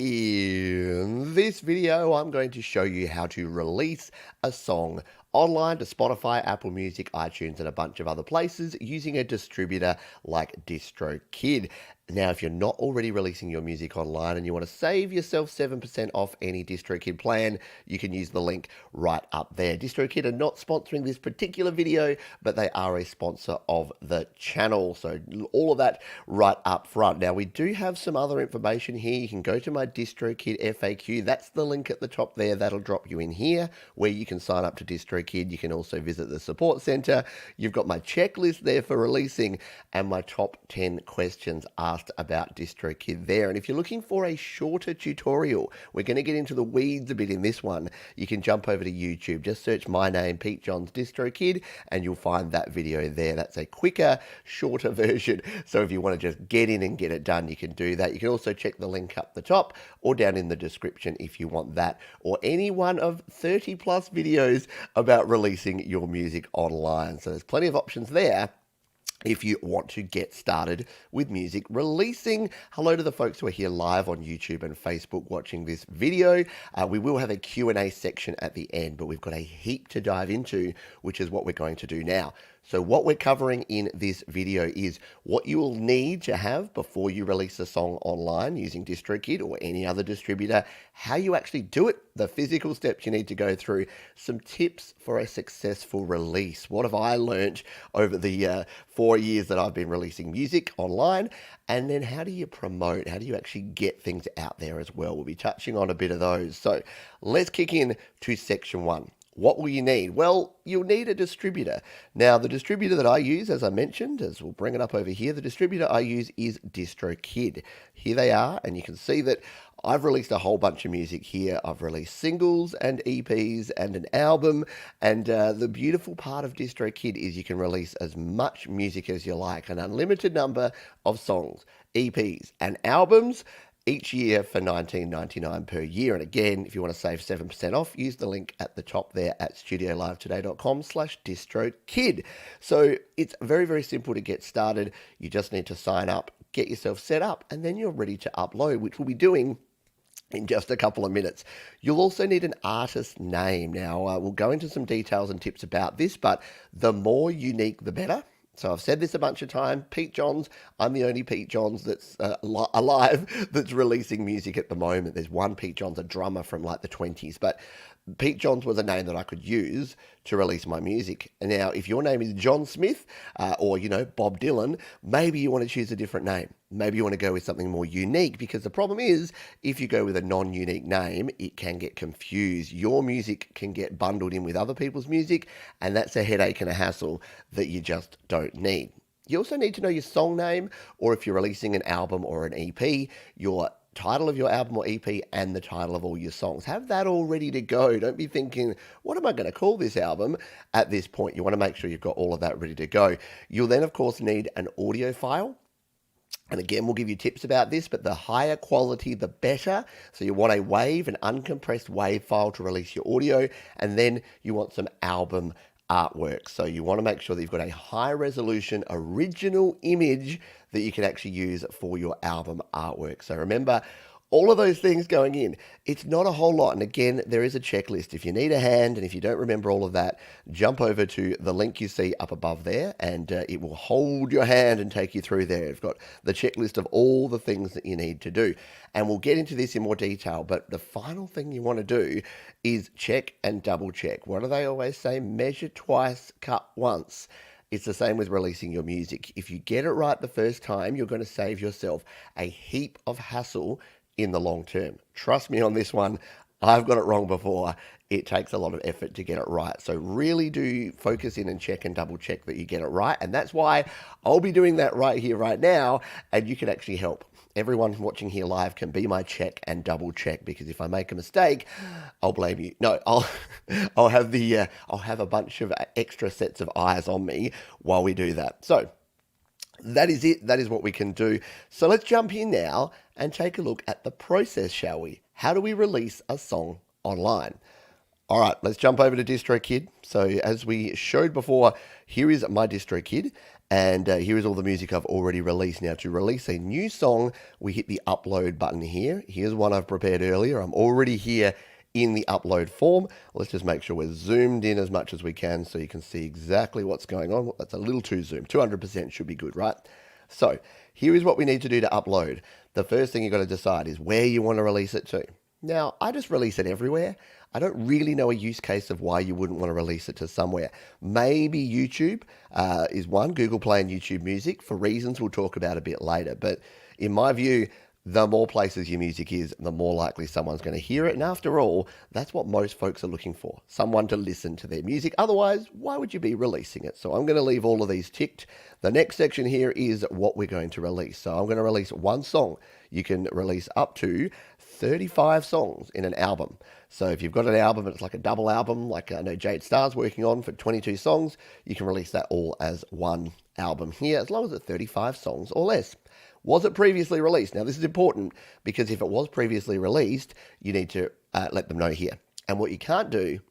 In this video, I'm going to show you how to release a song online to Spotify, Apple Music, iTunes, and a bunch of other places using a distributor like DistroKid. Now, if you're not already releasing your music online and you want to save yourself 7% off any DistroKid plan, you can use the link right up there. DistroKid are not sponsoring this particular video, but they are a sponsor of the channel. So all of that right up front. Now, we do have some other information here. You can go to my DistroKid FAQ. That's the link at the top there. That'll drop you in here where you can sign up to DistroKid. You can also visit the support center. You've got my checklist there for releasing and my top 10 questions asked about DistroKid there. And if you're looking for a shorter tutorial, we're going to get into the weeds a bit in this one. You can jump over to YouTube. Just search my name, Pete Johns DistroKid, and you'll find that video there. That's a quicker, shorter version. So if you want to just get in and get it done, you can do that. You can also check the link up the top or down in the description if you want that, or any one of 30 plus videos about releasing your music online. So there's plenty of options there if you want to get started with music releasing. Hello to the folks who are here live on YouTube and Facebook watching this video. We will have a Q&A section at the end, but we've got a heap to dive into, which is what we're going to do now. So what we're covering in this video is what you will need to have before you release a song online using DistroKid or any other distributor, how you actually do it, the physical steps you need to go through, some tips for a successful release. What have I learned over the 4 years that I've been releasing music online? And then how do you promote? How do you actually get things out there as well? We'll be touching on a bit of those. So let's kick in to section 1. What will you need? Well, you'll need a distributor. Now, the distributor that I use, as I mentioned, as we'll bring it up over here, the distributor I use is DistroKid. Here they are, and you can see that I've released a whole bunch of music here. I've released singles and EPs and an album, and the beautiful part of DistroKid is you can release as much music as you like, an unlimited number of songs, EPs, and albums each year for $19.99 per year. And again, if you want to save 7% off, use the link at the top there at studiolivetoday.com/distrokid. So it's very, very simple to get started. You just need to sign up, get yourself set up, and then you're ready to upload, which we'll be doing in just a couple of minutes. You'll also need an artist name. Now, we'll go into some details and tips about this, but the more unique, the better. So I've said this a bunch of times, Pete Johns, I'm the only Pete Johns that's alive that's releasing music at the moment. There's one Pete Johns, a drummer from like the 20s, but Pete Johns was a name that I could use to release my music. And now, if your name is John Smith or, Bob Dylan, maybe you want to choose a different name. Maybe you want to go with something more unique, because the problem is if you go with a non-unique name, it can get confused. Your music can get bundled in with other people's music, and that's a headache and a hassle that you just don't need. You also need to know your song name, or if you're releasing an album or an EP, your title of your album or EP and the title of all your songs. Have that all ready to go. Don't be thinking, what am I going to call this album at this point? You want to make sure you've got all of that ready to go. You'll then, of course, need an audio file. And again, we'll give you tips about this, but the higher quality, the better. So you want a WAV, an uncompressed WAV file to release your audio, and then you want some album artwork. So you want to make sure that you've got a high resolution original image that you can actually use for your album artwork. So remember, all of those things going in, it's not a whole lot. And again, there is a checklist. If you need a hand and if you don't remember all of that, jump over to the link you see up above there, and it will hold your hand and take you through there. It's got the checklist of all the things that you need to do. And we'll get into this in more detail, but the final thing you want to do is check and double check. What do they always say? Measure twice, cut once. It's the same with releasing your music. If you get it right the first time, you're going to save yourself a heap of hassle in the long term. Trust me on this one. I've got it wrong before. It takes a lot of effort to get it right. So really do focus in and check and double check that you get it right. And that's why I'll be doing that right here, right now. And you can actually help. Everyone watching here live can be my check and double check, because if I make a mistake, I'll blame you. No, I'll have a bunch of extra sets of eyes on me while we do that. So that is it. That is what we can do. So let's jump in now and take a look at the process, shall we? How do we release a song online? All right, let's jump over to DistroKid. So as we showed before, here is my DistroKid. And here is all the music I've already released. Now, to release a new song, we hit the upload button here. Here's one I've prepared earlier. I'm already here in the upload form. Let's just make sure we're zoomed in as much as we can so you can see exactly what's going on. That's a little too zoomed. 200% should be good, right? So here is what we need to do to upload. The first thing you've got to decide is where you want to release it to. Now, I just release it everywhere. I don't really know a use case of why you wouldn't want to release it to somewhere. Maybe YouTube is one, Google Play and YouTube Music, for reasons we'll talk about a bit later. But in my view, the more places your music is, the more likely someone's going to hear it. And after all, that's what most folks are looking for, someone to listen to their music. Otherwise, why would you be releasing it? So I'm going to leave all of these ticked. The next section here is what we're going to release. So I'm going to release one song. You can release up to 35 songs in an album. So if you've got an album and it's like a double album, like I know Jade Starr's working on for 22 songs, you can release that all as one album here, as long as it's 35 songs or less. Was it previously released? Now, this is important because if it was previously released, you need to let them know here. And what you can't do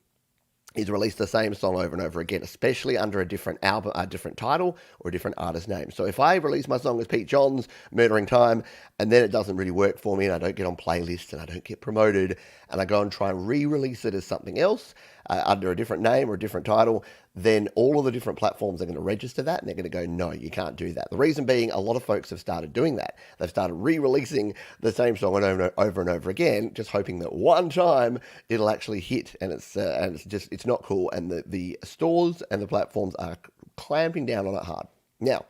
is release the same song over and over again, especially under a different album, a different title, or a different artist name. So if I release my song as Pete John's Murdering Time, and then it doesn't really work for me, and I don't get on playlists, and I don't get promoted, and I go and try and re-release it as something else, under a different name or a different title, then all of the different platforms are going to register that, and they're going to go, no, you can't do that. The reason being, a lot of folks have started doing that. They've started re-releasing the same song over and over again, just hoping that one time it'll actually hit, and it's not cool. And the stores and the platforms are clamping down on it hard. Now,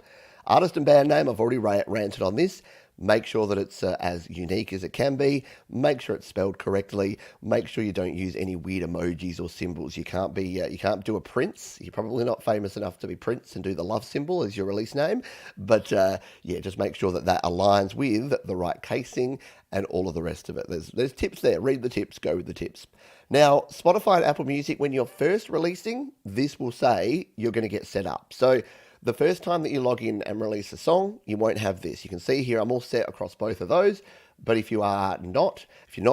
artist and band name, I've already ranted on this. Make sure that it's as unique as it can be. Make sure it's spelled correctly. Make sure you don't use any weird emojis or symbols. You can't do a Prince. You're probably not famous enough to be Prince and do the love symbol as your release name. But yeah, just make sure that that aligns with the right casing and all of the rest of it. There's tips there. Read the tips. Go with the tips. Now, Spotify and Apple Music, when you're first releasing, this will say you're going to get set up. So the first time that you log in and release a song, you won't have this. You can see here I'm all set across both of those. But if you're not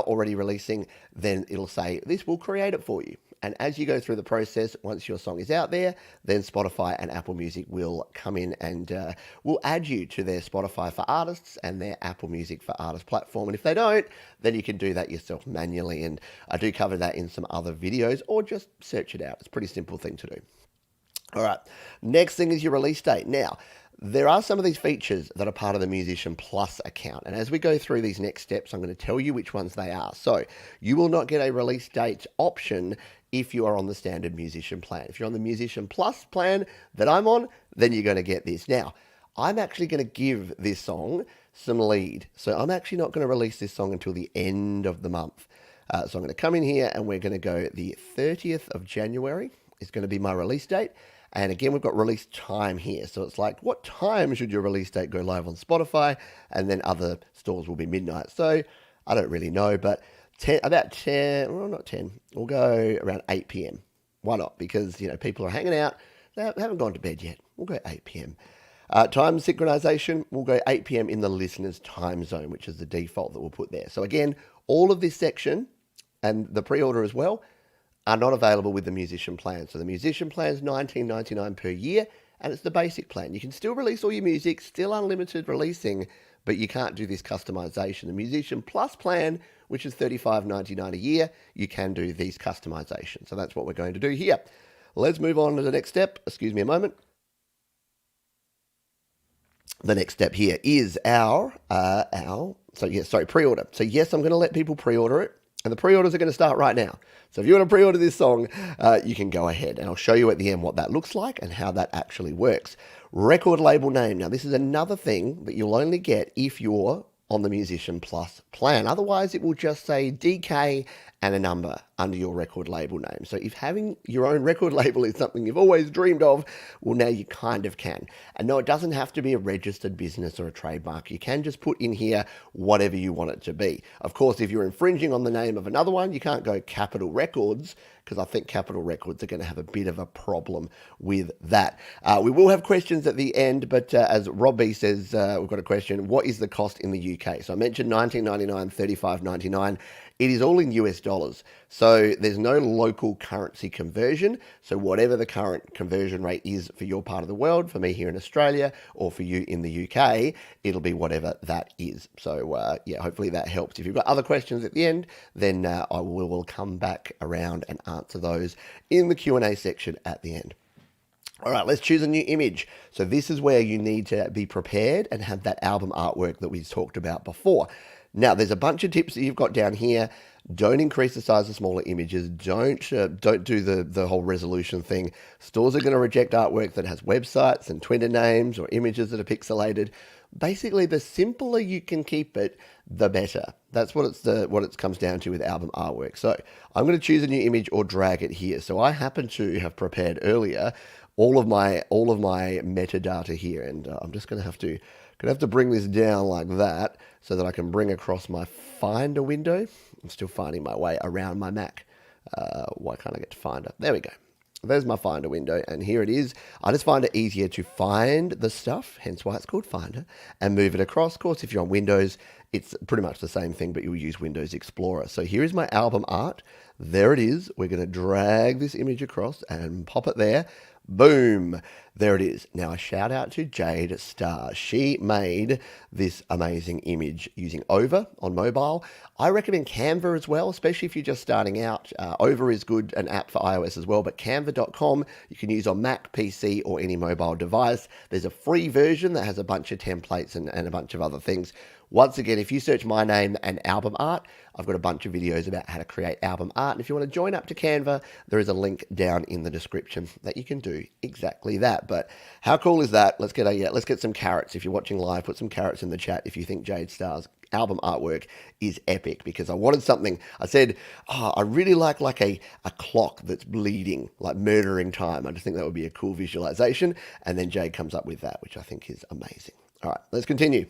already releasing, then it'll say this will create it for you. And as you go through the process, once your song is out there, then Spotify and Apple Music will come in and will add you to their Spotify for Artists and their Apple Music for Artists platform. And if they don't, then you can do that yourself manually. And I do cover that in some other videos, or just search it out. It's a pretty simple thing to do. All right, next thing is your release date. Now, there are some of these features that are part of the Musician Plus account. And as we go through these next steps, I'm going to tell you which ones they are. So you will not get a release date option if you are on the standard Musician plan. If you're on the Musician Plus plan that I'm on, then you're going to get this. Now, I'm actually going to give this song some lead. So I'm actually not going to release this song until the end of the month. So I'm going to come in here and we're going to go the 30th of January is going to be my release date. And again, we've got release time here. So it's like, what time should your release date go live on Spotify? And then other stores will be midnight. So I don't really know, but about 10, well, not 10, we'll go around 8 p.m. Why not? Because, people are hanging out. They haven't gone to bed yet. We'll go 8 p.m. Time synchronization, we'll go 8 p.m. in the listener's time zone, which is the default that we'll put there. So again, all of this section and the pre-order as well are not available with the Musician plan. So the Musician plan is $19.99 per year, and it's the basic plan. You can still release all your music, still unlimited releasing, but you can't do this customization. The Musician Plus plan, which is $35.99 a year, you can do these customizations. So that's what we're going to do here. Let's move on to the next step. Excuse me a moment. The next step here is pre-order. So yes, I'm going to let people pre-order it. And the pre-orders are going to start right now. So if you want to pre-order this song, you can go ahead. And I'll show you at the end what that looks like and how that actually works. Record label name. Now, this is another thing that you'll only get if you're on the Musician Plus plan. Otherwise, it will just say DK and a number under your record label name. So if having your own record label is something you've always dreamed of, well, now you kind of can. And no, it doesn't have to be a registered business or a trademark. You can just put in here whatever you want it to be. Of course, if you're infringing on the name of another one, you can't go Capitol Records, because I think Capitol Records are going to have a bit of a problem with that. We will have questions at the end, but as Rob B says, we've got a question. What is the cost in the UK? So I mentioned $19.99, $35.99. It is all in US dollars. So So there's no local currency conversion. So whatever the current conversion rate is for your part of the world, for me here in Australia, or for you in the UK, it'll be whatever that is. So yeah, hopefully that helps. If you've got other questions at the end, then I will come back around and answer those in the Q&A section at the end. All right, let's choose a new image. So this is where you need to be prepared and have that album artwork that we talked about before. Now, there's a bunch of tips that you've got down here. Don't increase the size of smaller images. Don't do the whole resolution thing. Stores are going to reject artwork that has websites and Twitter names or images that are pixelated. Basically, the simpler you can keep it, the better. That's what it comes down to with album artwork. So I'm going to choose a new image or drag it here. So I happen to have prepared earlier all of my metadata here, and I'm just going to have to bring this down like that so that I can bring across my Finder window. I'm still finding my way around my Mac. Why can't I get to Finder? There we go. There's my Finder window, and here it is. I just find it easier to find the stuff, hence why it's called Finder, and move it across. Of course, if you're on Windows, it's pretty much the same thing, but you'll use Windows Explorer. So here is my album art. There it is. We're going to drag this image across and pop it there. Boom. There it is. Now a shout out to Jade Star. She made this amazing image using Over on mobile. I recommend Canva as well, especially if you're just starting out. Over is good, an app for iOS as well, but canva.com you can use on Mac, PC, or any mobile device. There's a free version that has a bunch of templates and a bunch of other things. Once again, if you search my name and album art, I've got a bunch of videos about how to create album art. And if you want to join up to Canva, there is a link down in the description that you can do exactly that. But how cool is that? Let's get some carrots. If you're watching live, put some carrots in the chat if you think Jade Starr's album artwork is epic, because I wanted something. I said, I really like a clock that's bleeding, like murdering time. I just think that would be a cool visualization. And then Jade comes up with that, which I think is amazing. All right, let's continue.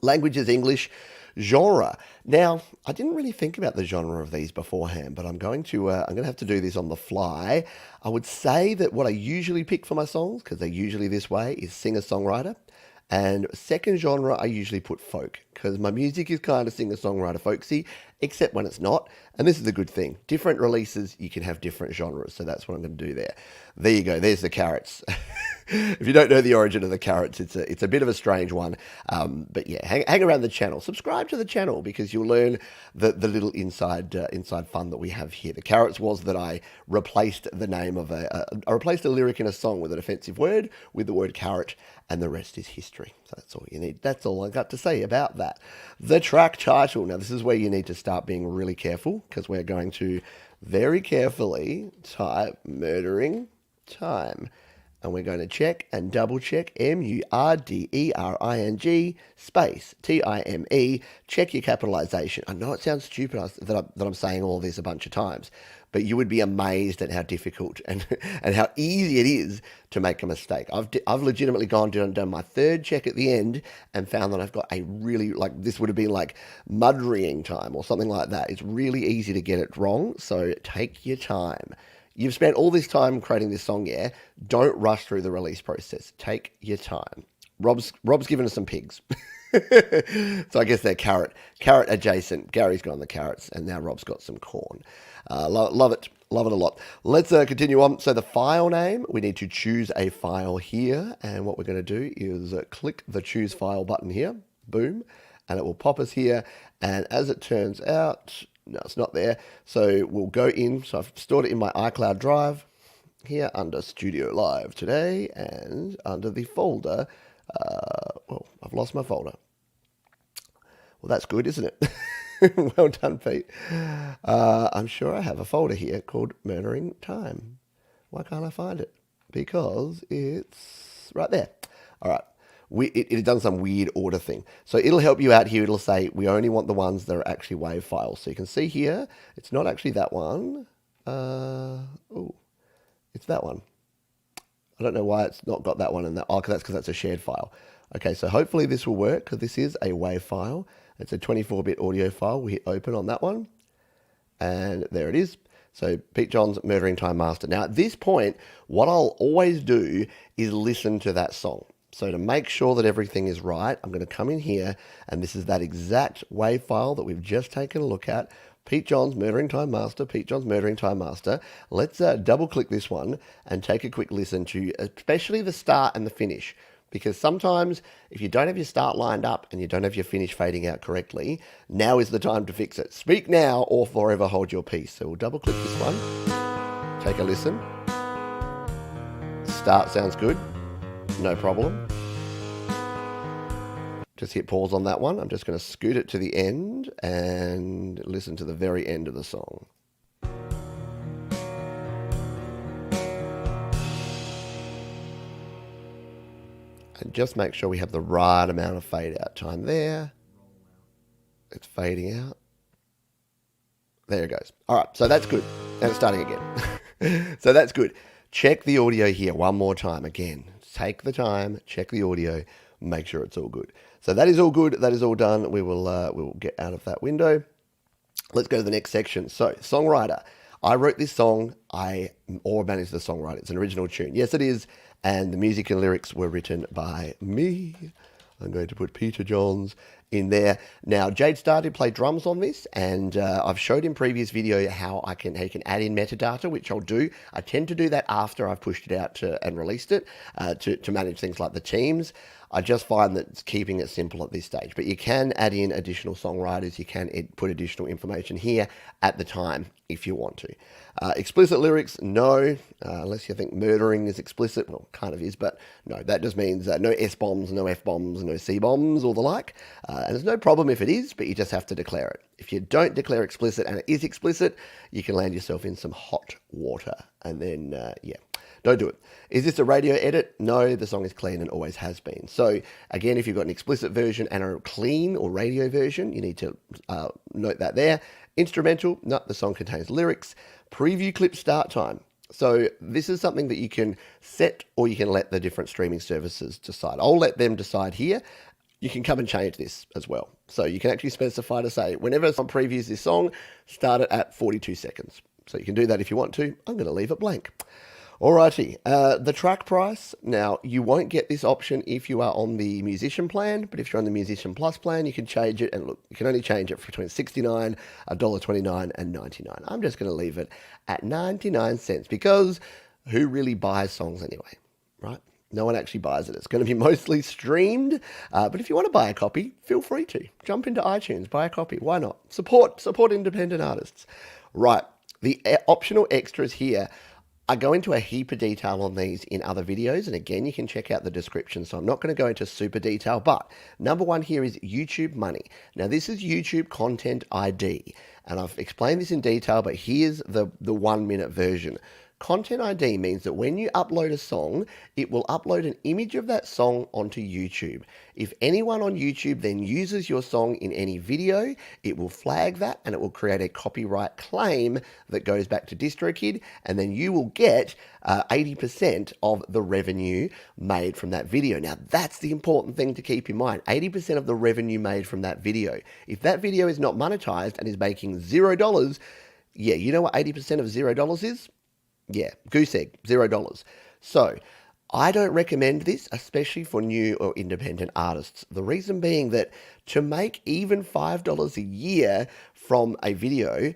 Language is English. Genre. Now, I didn't really think about the genre of these beforehand, but I'm going to have to do this on the fly. I would say that what I usually pick for my songs, because they're usually this way, is singer-songwriter. And second genre, I usually put folk, because my music is kind of singer-songwriter folksy, except when it's not. And this is a good thing. Different releases, you can have different genres. So that's what I'm going to do there. There you go. There's the carrots. If you don't know the origin of the carrots, it's a bit of a strange one. But yeah, hang around the channel. Subscribe to the channel, because you'll learn the little inside fun that we have here. The carrots was that I replaced the name of I replaced a lyric in a song with an offensive word with the word carrot, and the rest is history. So that's all you need. That's all I got to say about that. The track title. Now, this is where you need to start being really careful, because we're going to very carefully type Murdering Time. And we're going to check and double check MURDERING space TIME. Check your capitalization. I know it sounds stupid that I'm saying all this a bunch of times, but you would be amazed at how difficult and how easy it is to make a mistake. I've legitimately gone down and done my third check at the end and found that I've got a really, like, this would have been like mudrying time or something like that. It's really easy to get it wrong, so take your time. You've spent all this time creating this song, yeah? Don't rush through the release process. Take your time. Rob's given us some pigs. So I guess they're carrot adjacent. Gary's got the carrots, and now Rob's got some corn. Love it a lot. Let's continue on. So the file name, we need to choose a file here. And what we're going to do is click the choose file button here. Boom. And it will pop us here. And as it turns out, no, it's not there. So we'll go in. So I've stored it in my iCloud drive here under Studio Live today, and under the folder. I've lost my folder. Well, that's good, isn't it? Well done, Pete. I'm sure I have a folder here called Murdering Time. Why can't I find it? Because it's right there. All right. It done some weird order thing. So it'll help you out here. It'll say we only want the ones that are actually WAV files. So you can see here, it's not actually that one. It's that one. I don't know why it's not got that one and that. Oh, that's because that's a shared file. Okay, so hopefully this will work, because this is a WAV file. It's a 24-bit audio file. We hit open on that one, and there it is. So Pete John's Murdering Time Master. Now at this point, what I'll always do is listen to that song. So to make sure that everything is right, I'm going to come in here, and this is that exact WAV file that we've just taken a look at. Pete John's Murdering Time Master, Pete John's Murdering Time Master. Let's double click this one and take a quick listen to especially the start and the finish. Because sometimes if you don't have your start lined up and you don't have your finish fading out correctly, now is the time to fix it. Speak now or forever hold your peace. So we'll double click this one, take a listen. Start sounds good, no problem. Just hit pause on that one. I'm just going to scoot it to the end and listen to the very end of the song. And just make sure we have the right amount of fade out time there. It's fading out. There it goes. All right, so that's good. And it's starting again. So that's good. Check the audio here one more time. Again, take the time, check the audio, make sure it's all good. So that is all good. That is all done. We will get out of that window. Let's go to the next section. So, songwriter. I wrote this song. Or managed the songwriter. It's an original tune. Yes, it is. And the music and lyrics were written by me. I'm going to put Peter Johns in there. Now, Jade started to play drums on this, and I've showed in previous video how he can add in metadata, which I'll do. I tend to do that after I've pushed it out and released it to manage things like the teams. I just find that it's keeping it simple at this stage. But you can add in additional songwriters. You can put additional information here at the time if you want to. Explicit lyrics, no, unless you think murdering is explicit. Well, kind of is, but no, that just means no S-bombs, no F-bombs, no C-bombs or the like. And there's no problem if it is, but you just have to declare it. If you don't declare explicit and it is explicit, you can land yourself in some hot water. And then, yeah, don't do it. Is this a radio edit? No, the song is clean and always has been. So again, if you've got an explicit version and a clean or radio version, you need to note that there. Instrumental, no, the song contains lyrics. Preview clip start time. So this is something that you can set or you can let the different streaming services decide. I'll let them decide here. You can come and change this as well. So you can actually specify to say, whenever someone previews this song, start it at 42 seconds. So you can do that if you want to. I'm going to leave it blank. Alrighty, the track price. Now, you won't get this option if you are on the Musician plan, but if you're on the Musician Plus plan, you can change it. And look, you can only change it for between $69, $1.29, and $99. I'm just going to leave it at 99 cents because who really buys songs anyway, right? No one actually buys it. It's going to be mostly streamed, but if you want to buy a copy, feel free to. Jump into iTunes, buy a copy. Why not? Support independent artists. Right, the optional extras here. I go into a heap of detail on these in other videos, and again, you can check out the description, so I'm not going to go into super detail, but number one here is YouTube Money. Now, this is YouTube Content ID, and I've explained this in detail, but here's the 1 minute version. Content ID means that when you upload a song, it will upload an image of that song onto YouTube. If anyone on YouTube then uses your song in any video, it will flag that and it will create a copyright claim that goes back to DistroKid, and then you will get 80% of the revenue made from that video. Now, that's the important thing to keep in mind. 80% of the revenue made from that video. If that video is not monetized and is making $0, yeah, you know what 80% of $0 is? Yeah, goose egg, $0. So I don't recommend this, especially for new or independent artists. The reason being that to make even $5 a year from a video,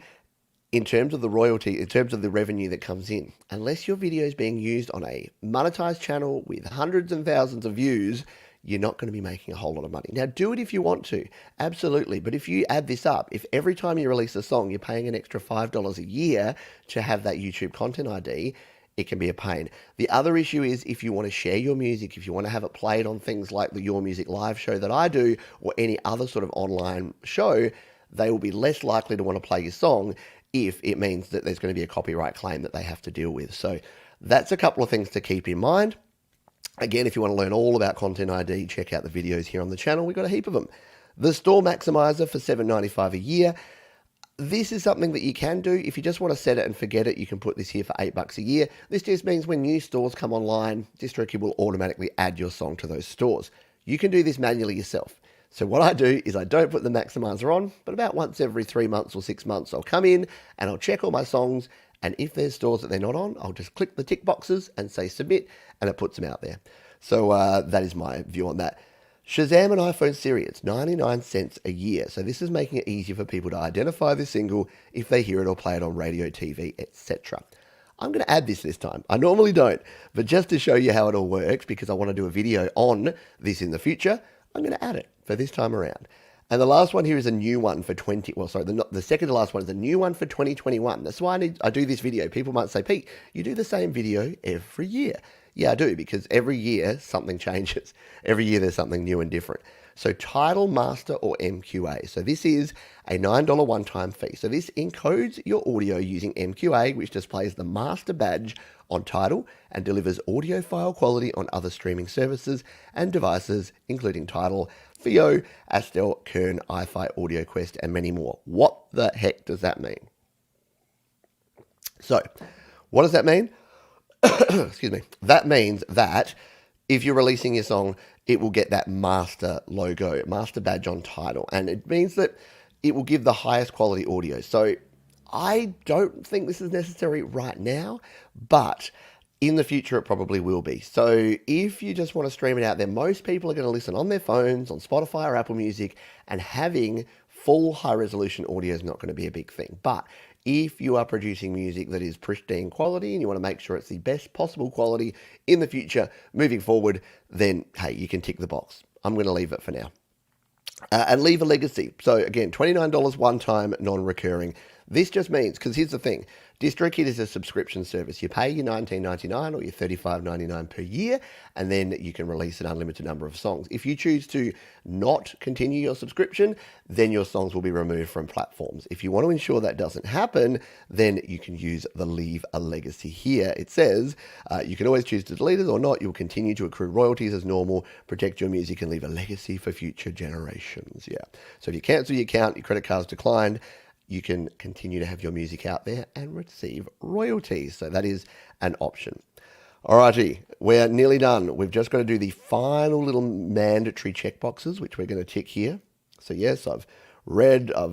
in terms of the royalty, in terms of the revenue that comes in, unless your video is being used on a monetized channel with hundreds and thousands of views, you're not going to be making a whole lot of money. Now, do it if you want to, absolutely. But if you add this up, if every time you release a song, you're paying an extra $5 a year to have that YouTube Content ID, it can be a pain. The other issue is if you want to share your music, if you want to have it played on things like the Your Music Live show that I do, or any other sort of online show, they will be less likely to want to play your song if it means that there's going to be a copyright claim that they have to deal with. So that's a couple of things to keep in mind. Again, if you want to learn all about Content ID, check out the videos here on the channel. We've got a heap of them. The Store Maximizer for $7.95 a year. This is something that you can do. If you just want to set it and forget it, you can put this here for $8 a year. This just means when new stores come online, DistroKid will automatically add your song to those stores. You can do this manually yourself. So what I do is I don't put the Maximizer on, but about once every 3 months or 6 months, I'll come in and I'll check all my songs. And if there's stores that they're not on, I'll just click the tick boxes and say submit, and it puts them out there. So that is my view on that. Shazam and iPhone Siri, it's 99 cents a year. So this is making it easier for people to identify the single if they hear it or play it on radio, TV, etc. I'm going to add this time. I normally don't, but just to show you how it all works, because I want to do a video on this in the future, I'm going to add it for this time around. And the last one here is a new one for the second to last one is a new one for 2021. That's why I do this video. People might say, Pete, you do the same video every year. Yeah, I do, because every year something changes. Every year there's something new and different. So Tidal, Master, or MQA. So this is a $9 one-time fee. So this encodes your audio using MQA, which displays the master badge on Tidal and delivers audio file quality on other streaming services and devices, including Tidal, Theo, Astel, Kern, iFi, Audio Quest, and many more. What the heck does that mean? So, what does that mean? Excuse me. That means that if you're releasing your song, it will get that master logo, master badge on Tidal. And it means that it will give the highest quality audio. So I don't think this is necessary right now, but in the future it probably will be. So if you just want to stream it out there, most people are going to listen on their phones, on Spotify or Apple Music, and having full high resolution audio is not going to be a big thing. But if you are producing music that is pristine quality and you want to make sure it's the best possible quality in the future moving forward, then hey, you can tick the box. I'm going to leave it for now. And leave a legacy. So again, $29 one time, non-recurring. This just means, because here's the thing, DistroKid is a subscription service. You pay your $19.99 or your $35.99 per year, and then you can release an unlimited number of songs. If you choose to not continue your subscription, then your songs will be removed from platforms. If you want to ensure that doesn't happen, then you can use the leave a legacy here. It says you can always choose to delete it or not. You'll continue to accrue royalties as normal, protect your music, and leave a legacy for future generations. Yeah. So if you cancel your account, your credit card's declined, you can continue to have your music out there and receive royalties. So that is an option. Alrighty, we're nearly done. We've just got to do the final little mandatory checkboxes, which we're going to tick here. So yes, I've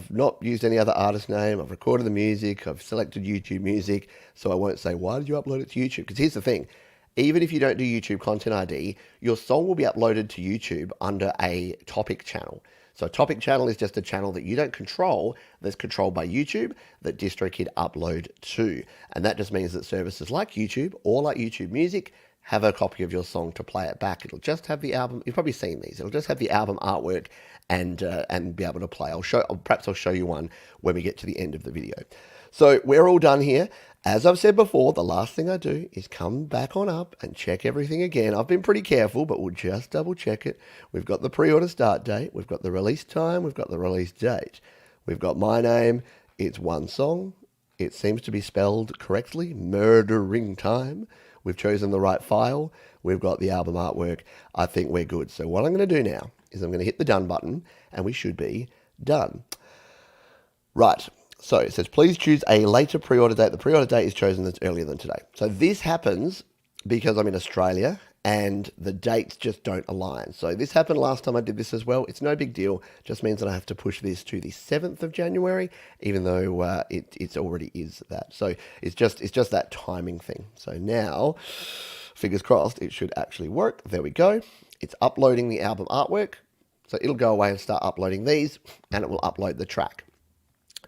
not used any other artist name, I've recorded the music, I've selected YouTube music, so I won't say, why did you upload it to YouTube? Because here's the thing, even if you don't do YouTube Content ID, your song will be uploaded to YouTube under a topic channel. So a topic channel is just a channel that you don't control, that's controlled by YouTube, that DistroKid upload to. And that just means that services like YouTube or like YouTube Music have a copy of your song to play it back. It'll just have the album, you've probably seen these, it'll just have the album artwork and be able to play. Perhaps I'll show you one when we get to the end of the video. So we're all done here. As I've said before, the last thing I do is come back on up and check everything again. I've been pretty careful, but we'll just double check it. We've got the pre-order start date. We've got the release time. We've got the release date. We've got my name. It's one song. It seems to be spelled correctly. Murdering Time. We've chosen the right file. We've got the album artwork. I think we're good. So what I'm going to do now is I'm going to hit the done button and we should be done. Right. So it says, please choose a later pre-order date. The pre-order date is chosen that's earlier than today. So this happens because I'm in Australia and the dates just don't align. So this happened last time I did this as well. It's no big deal. Just means that I have to push this to the 7th of January, even though it already is that. So it's just that timing thing. So now, fingers crossed, it should actually work. There we go. It's uploading the album artwork. So it'll go away and start uploading these, and it will upload the track.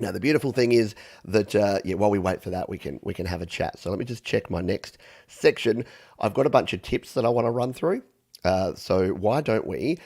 Now, the beautiful thing is that, while we wait for that, we can have a chat. So let me just check my next section. I've got a bunch of tips that I want to run through. So why don't we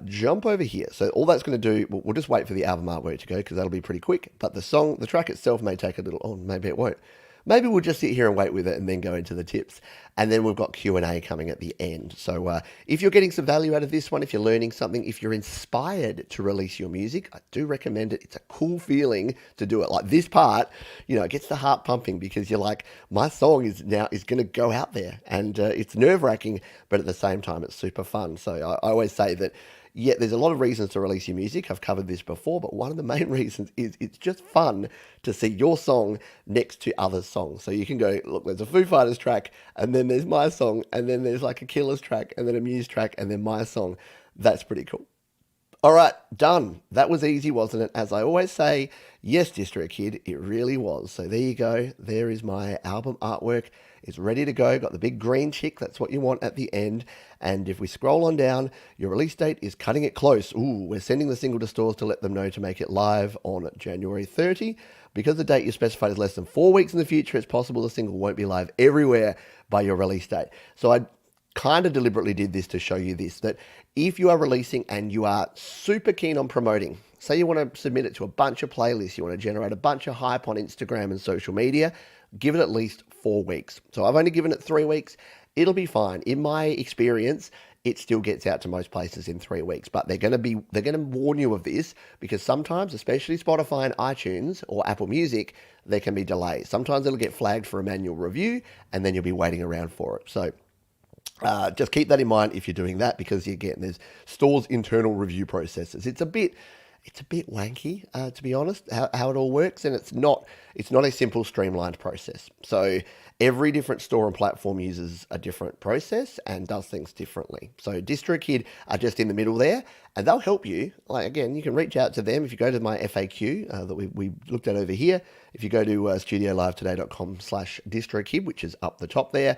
jump over here? So all that's going to do, we'll just wait for the album artwork to go because that'll be pretty quick. But the track itself may take a little, maybe it won't. Maybe we'll just sit here and wait with it and then go into the tips. And then we've got Q&A coming at the end. So if you're getting some value out of this one, if you're learning something, if you're inspired to release your music, I do recommend it. It's a cool feeling to do it. Like this part, it gets the heart pumping because you're like, my song is going to go out there. And it's nerve-wracking, but at the same time, it's super fun. So I always say that, yeah, there's a lot of reasons to release your music. I've covered this before, but one of the main reasons is it's just fun to see your song next to other songs. So you can go, look, there's a Foo Fighters track, and then there's my song, and then there's like a Killers track, and then a Muse track, and then my song. That's pretty cool. All right, done. That was easy, wasn't it? As I always say, yes, DistroKid, it really was. So there you go. There is my album artwork. It's ready to go. Got the big green tick. That's what you want at the end. And if we scroll on down, your release date is cutting it close. Ooh, we're sending the single to stores to let them know to make it live on January 30. Because the date you specified is less than 4 weeks in the future, it's possible the single won't be live everywhere by your release date. So I kind of deliberately did this to show you this, that if you are releasing and you are super keen on promoting, say you want to submit it to a bunch of playlists, you want to generate a bunch of hype on Instagram and social media, give it at least 4 weeks. So I've only given it 3 weeks. It'll be fine. In my experience, it still gets out to most places in 3 weeks, but they're going to warn you of this because sometimes, especially Spotify and iTunes or Apple Music, there can be delays. Sometimes it'll get flagged for a manual review and then you'll be waiting around for it. So just keep that in mind if you're doing that, because again, there's stores' internal review processes. It's a bit wanky, to be honest, how it all works, and it's not a simple, streamlined process. So every different store and platform uses a different process and does things differently. So DistroKid are just in the middle there, and they'll help you. Like again, you can reach out to them if you go to my FAQ that we looked at over here. If you go to studiolivetoday.com/DistroKid, which is up the top there,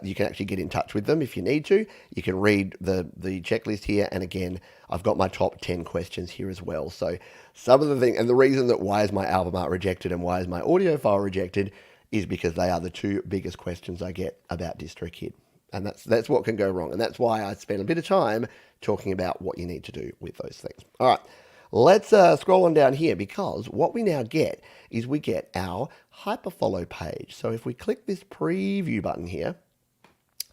you can actually get in touch with them if you need to. You can read the checklist here, and again, I've got my top 10 questions here as well. So some of the things, and the reason that why is my album art rejected and why is my audio file rejected is because they are the two biggest questions I get about DistroKid. And that's what can go wrong. And that's why I spent a bit of time talking about what you need to do with those things. All right, let's scroll on down here, because what we now get is we get our hyperfollow page. So if we click this preview button here,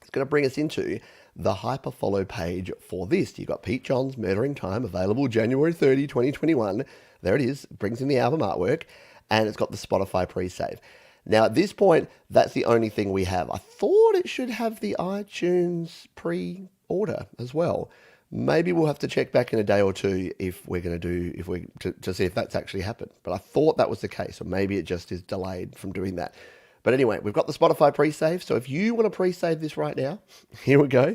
it's going to bring us into the hyperfollow page for this. You've got Pete John's Murdering Time, available January 30, 2021. There it is. It brings in the album artwork, and it's got the Spotify pre-save. Now, at this point, that's the only thing we have. I thought it should have the iTunes pre-order as well. Maybe we'll have to check back in a day or two if we're going to see if that's actually happened. But I thought that was the case, or maybe it just is delayed from doing that. But anyway, we've got the Spotify pre-save. So if you want to pre-save this right now, here we go.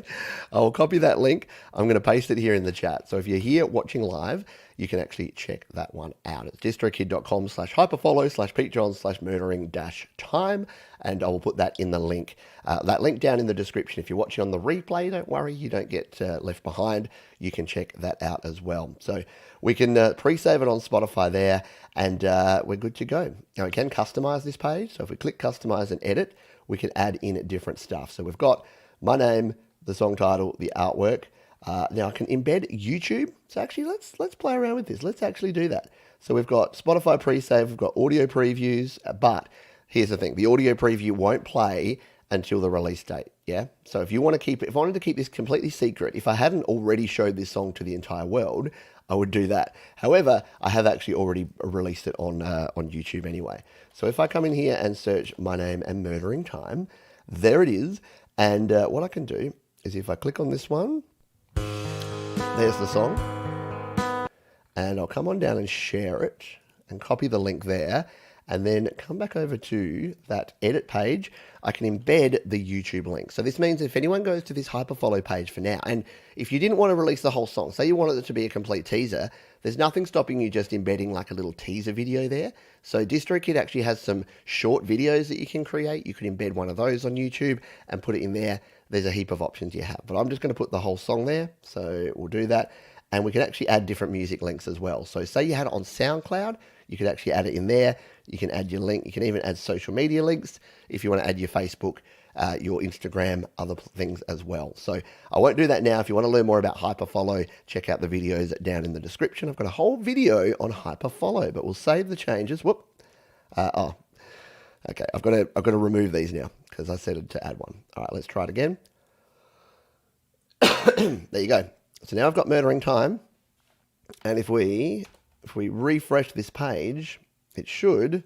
I'll copy that link. I'm going to paste it here in the chat. So if you're here watching live, you can actually check that one out. It's distrokid.com/hyperfollow/petejohn/murdering-time. And I will put that in the link. That link down in the description. If you're watching on the replay, don't worry, you don't get left behind. You can check that out as well. So we can pre-save it on Spotify there, and we're good to go. Now we can customize this page. So if we click customize and edit, we can add in different stuff. So we've got my name, the song title, the artwork. Now I can embed YouTube. So actually, let's play around with this. Let's actually do that. So we've got Spotify pre-save, we've got audio previews, but here's the thing: the audio preview won't play until the release date. Yeah. So if I wanted to keep this completely secret, if I hadn't already showed this song to the entire world, I would do that. However, I have actually already released it on YouTube anyway. So if I come in here and search my name and Murdering Time, there it is. And what I can do is if I click on this one, there's the song, and I'll come on down and share it and copy the link there, and then come back over to that edit page. I can embed the YouTube link. So this means if anyone goes to this hyperfollow page for now, and if you didn't want to release the whole song, say you wanted it to be a complete teaser, there's nothing stopping you just embedding like a little teaser video there. So DistroKid actually has some short videos that you can create. You can embed one of those on YouTube and put it in there. There's a heap of options you have, but I'm just going to put the whole song there. So we'll do that. And we can actually add different music links as well. So say you had it on SoundCloud, you could actually add it in there. You can add your link. You can even add social media links if you want to add your Facebook, your Instagram, other things as well. So I won't do that now. If you want to learn more about Hyperfollow, check out the videos down in the description. I've got a whole video on Hyperfollow, but we'll save the changes. Whoop. Okay, I've got to remove these now because I said to add one. All right, let's try it again. There you go. So now I've got Murdering Time, and if we refresh this page, it should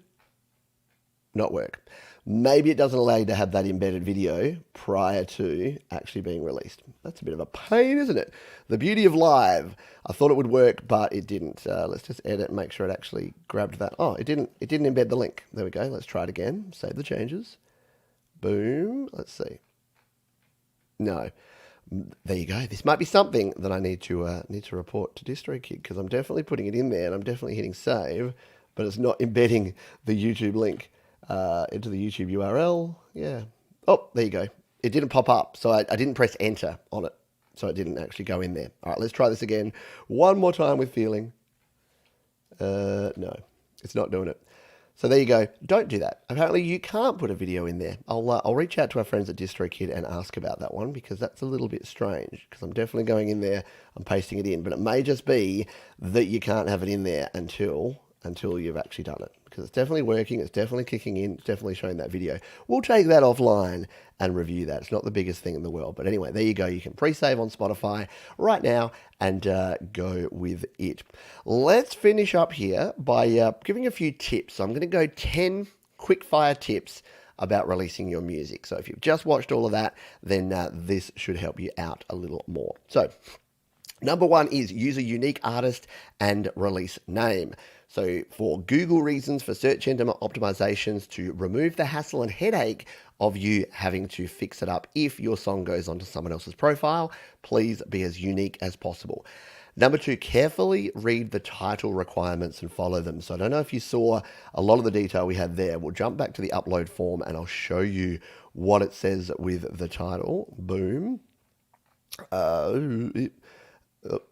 not work. Maybe it doesn't allow you to have that embedded video prior to actually being released. That's a bit of a pain, isn't it? The beauty of live. I thought it would work, but it didn't. Let's just edit and make sure it actually grabbed that. Oh, it didn't embed the link. There we go. Let's try it again. Save the changes. Boom. Let's see. No. There you go. This might be something that I need to report to DistroKid because I'm definitely putting it in there and I'm definitely hitting save, but it's not embedding the YouTube link into the YouTube URL. Yeah. Oh, there you go. It didn't pop up, so I didn't press enter on it, so it didn't actually go in there. All right, let's try this again. One more time with feeling. No, it's not doing it. So there you go. Don't do that. Apparently you can't put a video in there. I'll reach out to our friends at DistroKid and ask about that one because that's a little bit strange because I'm definitely going in there, I'm pasting it in, but it may just be that you can't have it in there until you've actually done it because it's definitely working, it's definitely kicking in, it's definitely showing that video. We'll take that offline and review that. It's not the biggest thing in the world, but anyway, there you go. You can pre-save on Spotify right now and go with it. Let's finish up here by giving a few tips. So I'm going to go 10 quick fire tips about releasing your music. So if you've just watched all of that, then this should help you out a little more. So number one is use a unique artist and release name. So for Google reasons, for search engine optimizations, to remove the hassle and headache of you having to fix it up if your song goes onto someone else's profile, please be as unique as possible. Number two, carefully read the title requirements and follow them. So I don't know if you saw a lot of the detail we had there. We'll jump back to the upload form and I'll show you what it says with the title. Boom.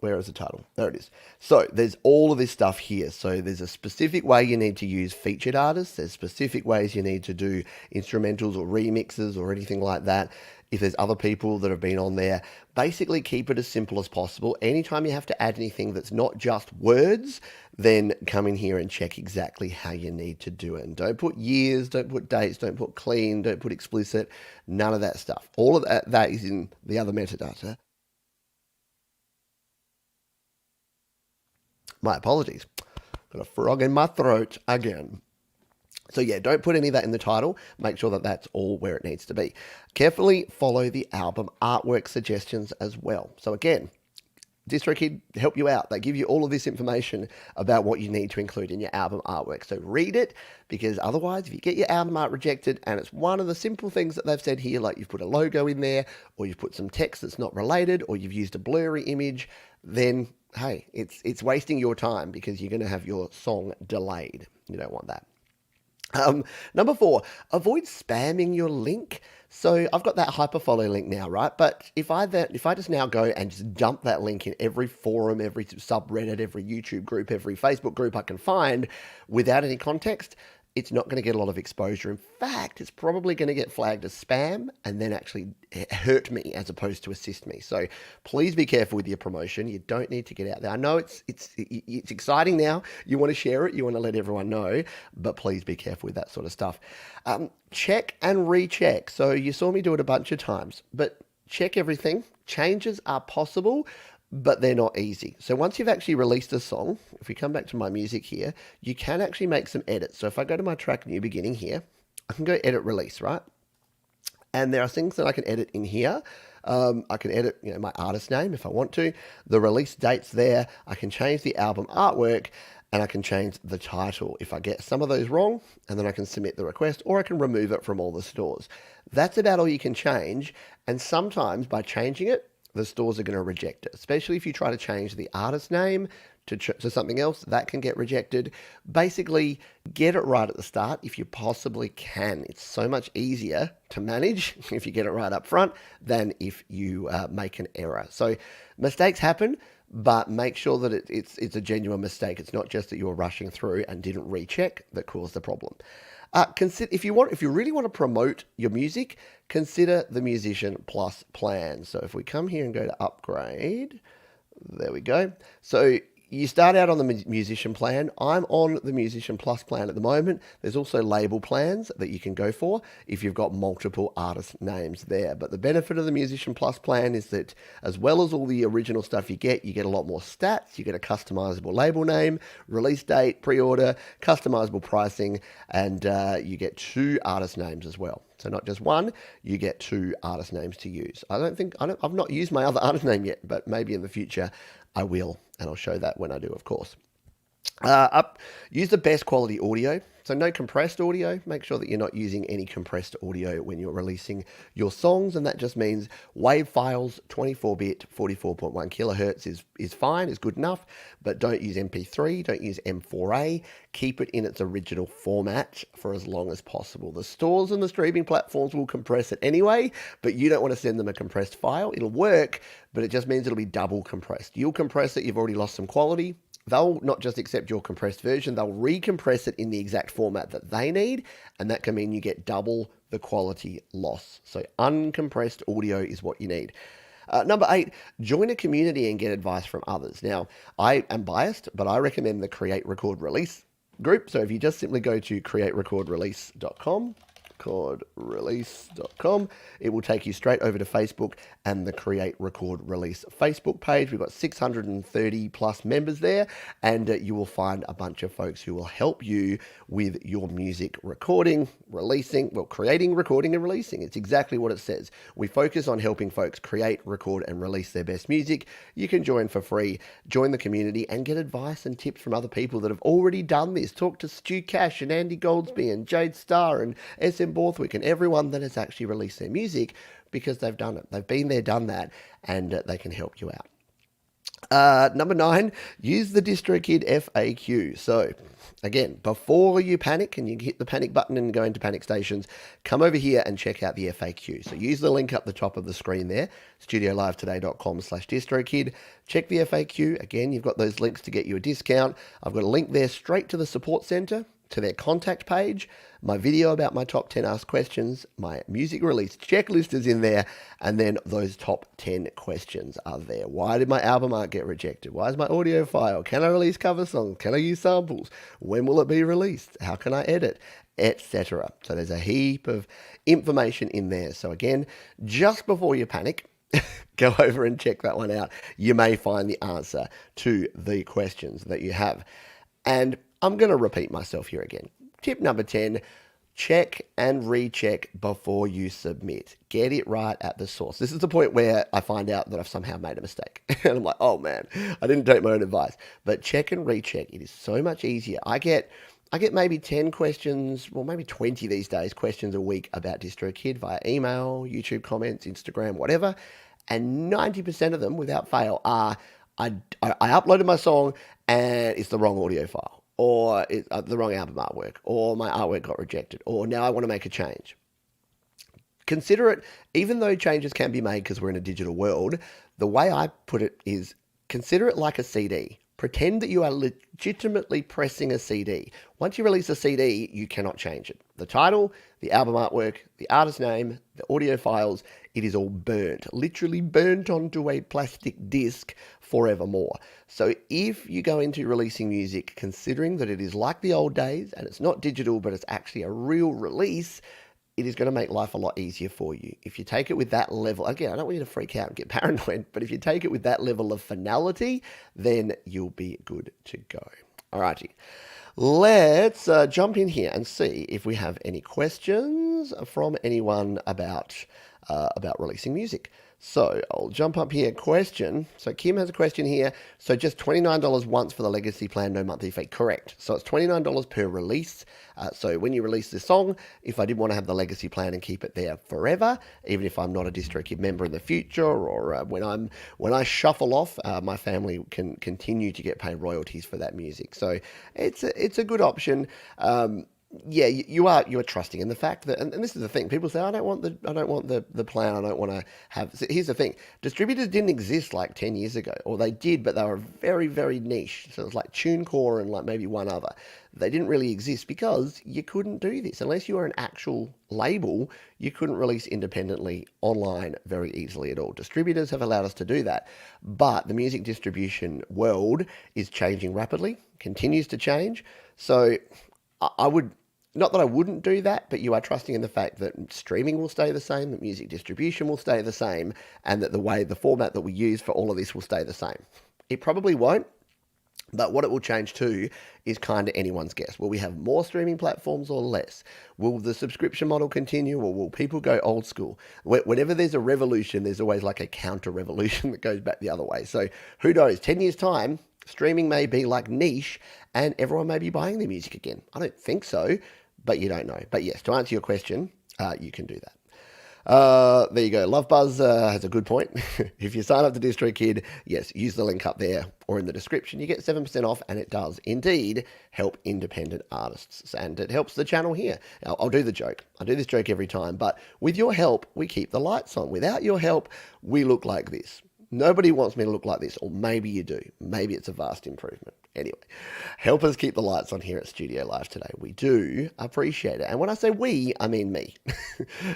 Where is the title? There it is. So there's all of this stuff here. So there's a specific way you need to use featured artists. There's specific ways you need to do instrumentals or remixes or anything like that. If there's other people that have been on there, basically keep it as simple as possible. Anytime you have to add anything that's not just words, then come in here and check exactly how you need to do it. And don't put years, don't put dates, don't put clean, don't put explicit, none of that stuff. All of that is in the other metadata. My apologies. Got a frog in my throat again. So yeah, don't put any of that in the title. Make sure that that's all where it needs to be. Carefully follow the album artwork suggestions as well. So again, DistroKid help you out. They give you all of this information about what you need to include in your album artwork. So read it, because otherwise, if you get your album art rejected and it's one of the simple things that they've said here, like you've put a logo in there, or you've put some text that's not related, or you've used a blurry image, then hey, it's wasting your time because you're going to have your song delayed. You don't want that. Number 4, avoid spamming your link. So I've got that hyperfollow link now, right? But if I just now go and just dump that link in every forum, every subreddit, every YouTube group, every Facebook group I can find without any context, it's not going to get a lot of exposure. In fact, it's probably going to get flagged as spam and then actually hurt me as opposed to assist me. So please be careful with your promotion. You don't need to get out there. I know it's exciting now. You want to share it. You want to let everyone know, but please be careful with that sort of stuff. Check and recheck. So you saw me do it a bunch of times, but check everything. Changes are possible, but they're not easy. So once you've actually released a song, if we come back to my music here, you can actually make some edits. So if I go to my track new beginning here, I can go edit release, right? And there are things that I can edit in here. I can edit, my artist name if I want to. The release date's there. I can change the album artwork and I can change the title if I get some of those wrong, and then I can submit the request, or I can remove it from all the stores. That's about all you can change. And sometimes by changing it, the stores are going to reject it, especially if you try to change the artist name to something else, that can get rejected. Basically, get it right at the start if you possibly can. It's so much easier to manage if you get it right up front than if you make an error. So mistakes happen, but make sure that it's a genuine mistake. It's not just that you were rushing through and didn't recheck that caused the problem. If you really want to promote your music, consider the Musician Plus plan. So if we come here and go to upgrade, there we go. So you start out on the Musician plan. I'm on the Musician Plus plan at the moment. There's also label plans that you can go for if you've got multiple artist names there. But the benefit of the Musician Plus plan is that as well as all the original stuff you get a lot more stats. You get a customizable label name, release date, pre-order, customizable pricing, and you get 2 artist names as well. So not just one, you get 2 artist names to use. I've not used my other artist name yet, but maybe in the future I will, and I'll show that when I do, of course. Use the best quality audio. So no compressed audio. Make sure that you're not using any compressed audio when you're releasing your songs, and that just means WAV files, 24-bit, 44.1 kilohertz is fine, is good enough, but don't use MP3, don't use M4A. Keep it in its original format for as long as possible. The stores and the streaming platforms will compress it anyway, but you don't want to send them a compressed file. It'll work, but it just means it'll be double compressed. You'll compress it, you've already lost some quality. They'll not just accept your compressed version, they'll recompress it in the exact format that they need, and that can mean you get double the quality loss. So uncompressed audio is what you need. Number 8, join a community and get advice from others. Now, I am biased, but I recommend the Create, Record, Release group. So if you just simply go to createrecordrelease.com, recordrelease.com. It will take you straight over to Facebook and the Create, Record, Release Facebook page. We've got 630 plus members there, and you will find a bunch of folks who will help you with your music recording, releasing, well, creating, recording, and releasing. It's exactly what it says. We focus on helping folks create, record, and release their best music. You can join for free, join the community, and get advice and tips from other people that have already done this. Talk to Stu Cash and Andy Goldsby and Jade Starr and SM Borthwick and everyone that has actually released their music, because they've done it. They've been there, done that, and they can help you out. Number 9, use the DistroKid FAQ. So again, before you panic and you hit the panic button and go into panic stations, come over here and check out the FAQ. So use the link up the top of the screen there, studiolivetoday.com/DistroKid. Check the FAQ. Again, you've got those links to get you a discount. I've got a link there straight to the support center, to their contact page, my video about my top 10 asked questions, my music release checklist is in there, and then those top 10 questions are there. Why did my album art get rejected? Why is my audio file? Can I release cover songs? Can I use samples? When will it be released? How can I edit? Etc. So there's a heap of information in there. So again, just before you panic, go over and check that one out. You may find the answer to the questions that you have. And I'm going to repeat myself here again. Tip number 10, check and recheck before you submit. Get it right at the source. This is the point where I find out that I've somehow made a mistake. And I'm like, oh man, I didn't take my own advice. But check and recheck. It is so much easier. I get maybe 10 questions, well, maybe 20 these days, questions a week about DistroKid via email, YouTube comments, Instagram, whatever. And 90% of them, without fail, are I uploaded my song and it's the wrong audio file, or it's the wrong album artwork, or my artwork got rejected, or now I want to make a change. Consider it, even though changes can be made because we're in a digital world, the way I put it is consider it like a CD. Pretend that you are legitimately pressing a CD. Once you release a CD, you cannot change it. The title, the album artwork, the artist name, the audio files, it is all burnt, literally burnt onto a plastic disc forevermore. So if you go into releasing music considering that it is like the old days and it's not digital but it's actually a real release, it is going to make life a lot easier for you. If you take it with that level, again, I don't want you to freak out and get paranoid, but if you take it with that level of finality, then you'll be good to go. Alrighty, let's jump in here and see if we have any questions from anyone about releasing music. So I'll jump up here. Question. So Kim has a question here. So just $29 once for the legacy plan, no monthly fee. Correct. So it's $29 per release. So when you release this song, if I did want to have the legacy plan and keep it there forever, even if I'm not a DistroKid member in the future, or when I shuffle off, my family can continue to get paid royalties for that music. So it's a good option. Yeah, you are trusting in the fact that, and this is the thing. People say, I don't want the plan. I don't want to have. So here's the thing: distributors didn't exist like 10 years ago, or they did, but they were very, very niche. So it was like TuneCore and like maybe one other. They didn't really exist because you couldn't do this unless you were an actual label. You couldn't release independently online very easily at all. Distributors have allowed us to do that, but the music distribution world is changing rapidly, continues to change. So I would. Not that I wouldn't do that, but you are trusting in the fact that streaming will stay the same, that music distribution will stay the same, and that the format that we use for all of this will stay the same. It probably won't, but what it will change to is kind of anyone's guess. Will we have more streaming platforms or less? Will the subscription model continue, or will people go old school? Whenever there's a revolution, there's always like a counter revolution that goes back the other way. So who knows? 10 years' time, Streaming may be like niche and everyone may be buying their music again. I don't think so, but you don't know. But yes, to answer your question, you can do that. There you go. Love Buzz has a good point. If you sign up to DistroKid, yes, use the link up there or in the description. You get 7% off, and it does indeed help independent artists, and it helps the channel here. Now, I'll do the joke. I do this joke every time, but with your help, we keep the lights on. Without your help, we look like this. Nobody wants me to look like this, or maybe you do. Maybe it's a vast improvement. Anyway, help us keep the lights on here at Studio Live today. We do appreciate it. And when I say we, I mean me.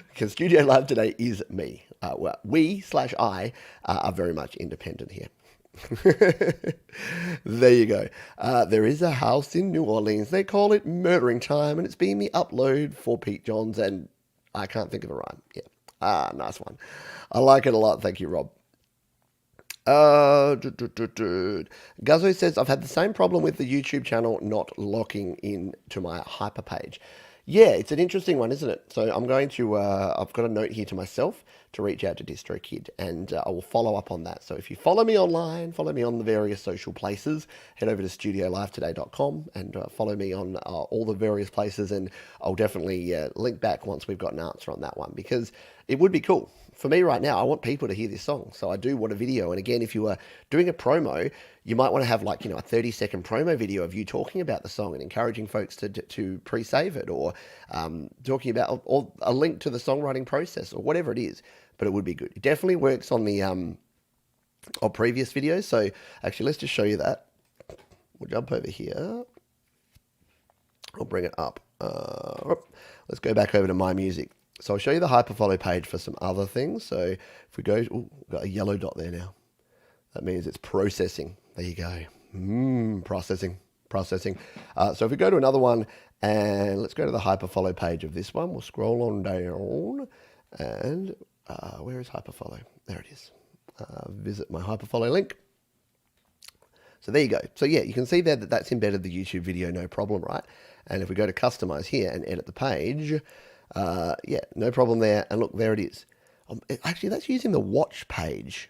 Because Studio Live today is me. Well, we/I are very much independent here. There you go. There is a house in New Orleans. They call it Murdering Time, and it's been the upload for Pete Johns, and I can't think of a rhyme. Yeah. Nice one. I like it a lot. Thank you, Rob. Guzzo says, I've had the same problem with the YouTube channel not locking in to my hyperpage. Yeah, it's an interesting one, isn't it? So I'm going to, I've got a note here to myself to reach out to DistroKid, and I will follow up on that. So if you follow me online, follow me on the various social places, head over to studiolivetoday.com and follow me on all the various places, and I'll definitely link back once we've got an answer on that one, because it would be cool. For me right now, I want people to hear this song, so I do want a video. And again, if you are doing a promo, you might want to have like, a 30-second promo video of you talking about the song and encouraging folks to pre-save it, or talking about or a link to the songwriting process or whatever it is. But it would be good. It definitely works on the on previous videos. So actually, let's just show you that. We'll jump over here. I'll bring it up. Let's go back over to My Music. So I'll show you the hyperfollow page for some other things. So if we go, ooh, got a yellow dot there now. That means it's processing. There you go. Processing. So if we go to another one, and let's go to the hyperfollow page of this one. We'll scroll on down, and where is hyperfollow? There it is. Visit my hyperfollow link. So there you go. So yeah, you can see there that that's embedded the YouTube video, no problem, right? And if we go to customize here and edit the page, yeah, no problem there. And look, there it is. Actually, that's using the watch page.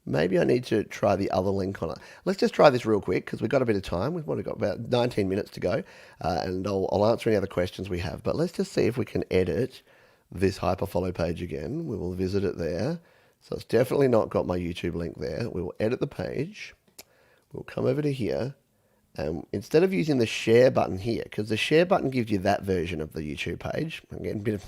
Maybe I need to try the other link on it. Let's just try this real quick, because we've got a bit of time. We've only got about 19 minutes to go, and I'll answer any other questions we have. But let's just see if we can edit this hyperfollow page again. We will visit it there. So it's definitely not got my YouTube link there. We will edit the page. We'll come over to here. And instead of using the share button here, because the share button gives you that version of the YouTube page, again, a bit of